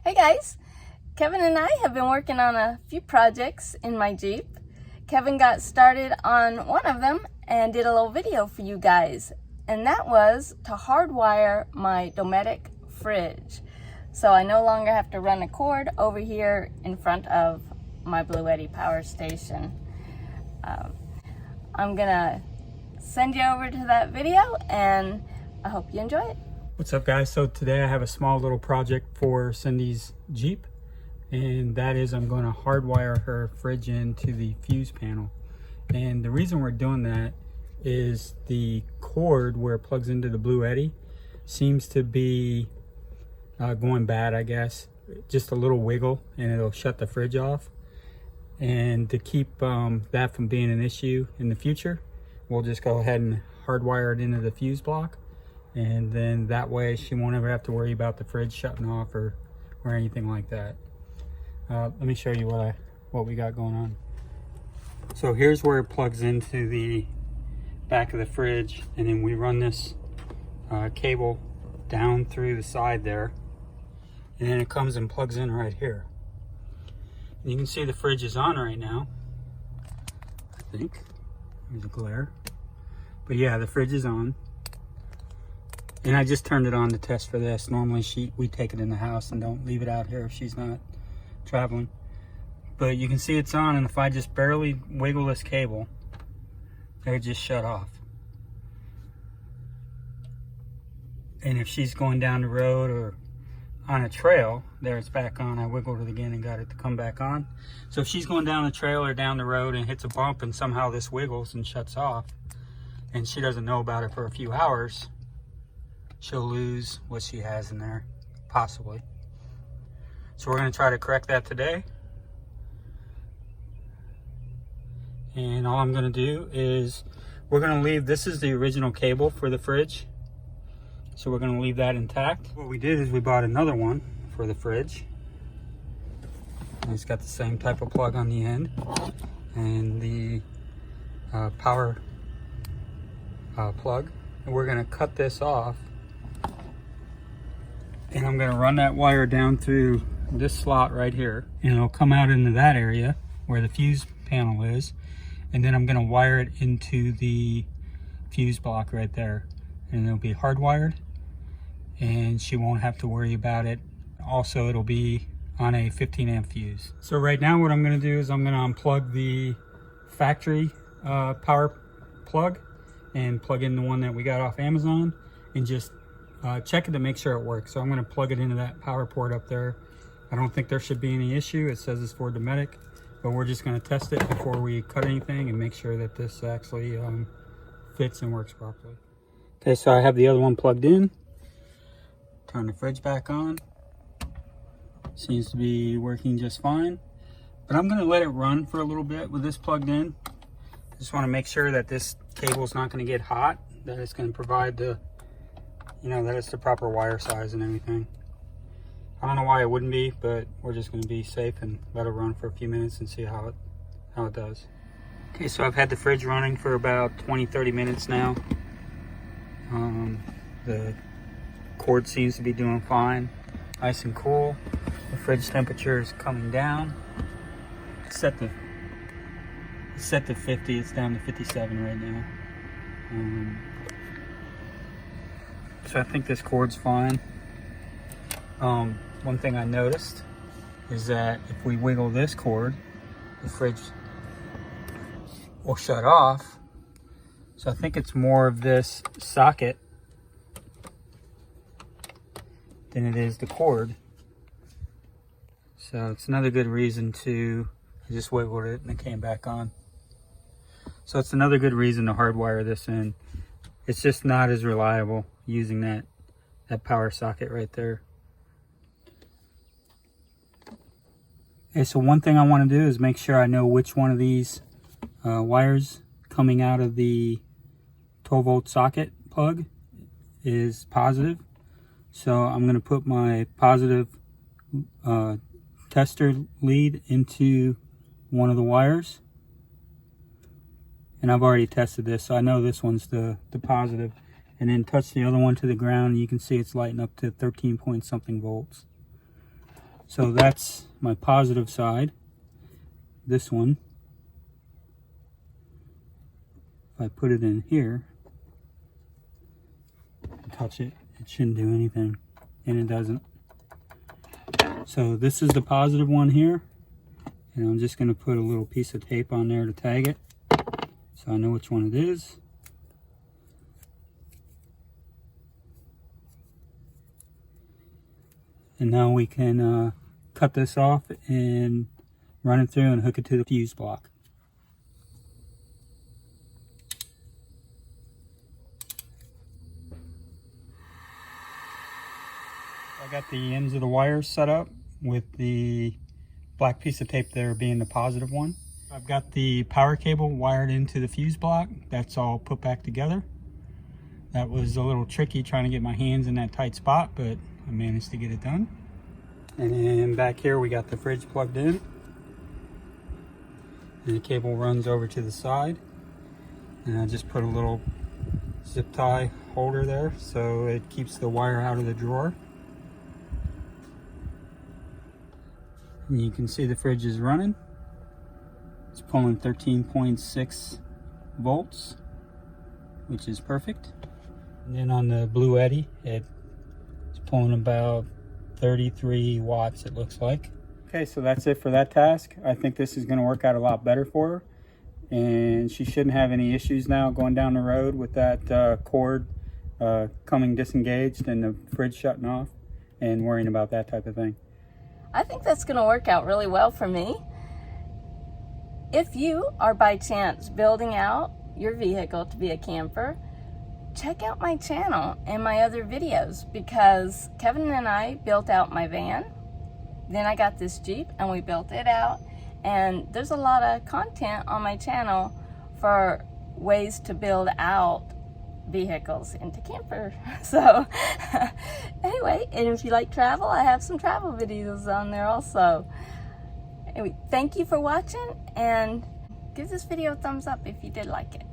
Hey guys, Kevin and I have been working on a few projects in my Jeep. Kevin got started on one of them and did a little video for you guys, and that was to hardwire my Dometic fridge. So I no longer have to run a cord over here in front of my Bluetti power station. I'm gonna send you over to that video and I hope you enjoy it. What's up guys? So today I have a small little project for Cindy's Jeep, and that is I'm going to hardwire her fridge into the fuse panel. And the reason we're doing that is the cord where it plugs into the Bluetti seems to be going bad, I guess. Just a little wiggle and it'll shut the fridge off. And to keep that from being an issue in the future, we'll just go ahead and hardwire it into the fuse block. And then that way she won't ever have to worry about the fridge shutting off or anything like that. Let me show you what we got going on. So here's where it plugs into the back of the fridge, and then we run this cable down through the side there, and then it comes and plugs in right here. And you can see the fridge is on right now, I think. There's a glare. But yeah, the fridge is on. And I just turned it on to test for this. Normally we take it in the house and don't leave it out here if she's not traveling. But you can see it's on, and if I just barely wiggle this cable, it just shut off. And if she's going down the road or on a trail, there it's back on. I wiggled it again and got it to come back on. So if she's going down the trail or down the road and hits a bump and somehow this wiggles and shuts off, and she doesn't know about it for a few hours, she'll lose what she has in there, possibly. So we're going to try to correct that today. And all I'm going to do is we're going to leave, this is the original cable for the fridge. So we're going to leave that intact. What we did is we bought another one for the fridge. And it's got the same type of plug on the end. And the power plug. And we're going to cut this off. And I'm going to run that wire down through this slot right here, and it'll come out into that area where the fuse panel is, and then I'm going to wire it into the fuse block right there, and it'll be hardwired and she won't have to worry about it. Also, it'll be on a 15 amp fuse. So right now what I'm going to do is I'm going to unplug the factory power plug and plug in the one that we got off Amazon and just check it to make sure it works. So I'm going to plug it into that power port up there. I don't think there should be any issue. It says it's for Dometic, but we're just going to test it before we cut anything and make sure that this actually fits and works properly. Okay, so I have the other one plugged in. Turn the fridge back on. Seems to be working just fine. But I'm going to let it run for a little bit with this plugged in. Just want to make sure that this cable is not going to get hot, that it's going to provide the that it's the proper wire size and everything. I don't know why it wouldn't be, but we're just going to be safe and let it run for a few minutes and see how it does. Okay, so I've had the fridge running for about 20-30 minutes now. The cord seems to be doing fine, nice and cool. The fridge temperature is coming down. It's set to 50. It's down to 57 right now. So I think this cord's fine. One thing I noticed is that if we wiggle this cord, the fridge will shut off. So I think it's more of this socket than it is the cord. So it's another good reason to just wiggle it and it came back on. So it's another good reason to hardwire this in. It's just not as reliable using that power socket right there. Okay, so one thing I want to do is make sure I know which one of these wires coming out of the 12 volt socket plug is positive. So I'm going to put my positive tester lead into one of the wires. And I've already tested this, so I know this one's the positive. And then touch the other one to the ground, and you can see it's lighting up to 13 point something volts. So that's my positive side. This one, if I put it in here and touch it, it shouldn't do anything, and it doesn't. So this is the positive one here, and I'm just going to put a little piece of tape on there to tag it so I know which one it is. And now we can cut this off and run it through and hook it to the fuse block. I got the ends of the wires set up with the black piece of tape there being the positive one. I've got the power cable wired into the fuse block. That's all put back together. That was a little tricky trying to get my hands in that tight spot, but I managed to get it done. And then back here we got the fridge plugged in. And the cable runs over to the side. And I just put a little zip tie holder there so it keeps the wire out of the drawer. And you can see the fridge is running. It's pulling 13.6 volts, which is perfect. And then on the Blue Eddy, it's pulling about 33 watts, it looks like. Okay, so that's it for that task. I think this is going to work out a lot better for her, and she shouldn't have any issues now going down the road with that cord coming disengaged and the fridge shutting off and worrying about that type of thing. I think that's going to work out really well for me. If you are by chance building out your vehicle to be a camper, check out my channel and my other videos, because Kevin and I built out my van. Then I got this Jeep and we built it out. And there's a lot of content on my channel for ways to build out vehicles into camper. So anyway, and if you like travel, I have some travel videos on there also. Anyway, thank you for watching, and give this video a thumbs up if you did like it.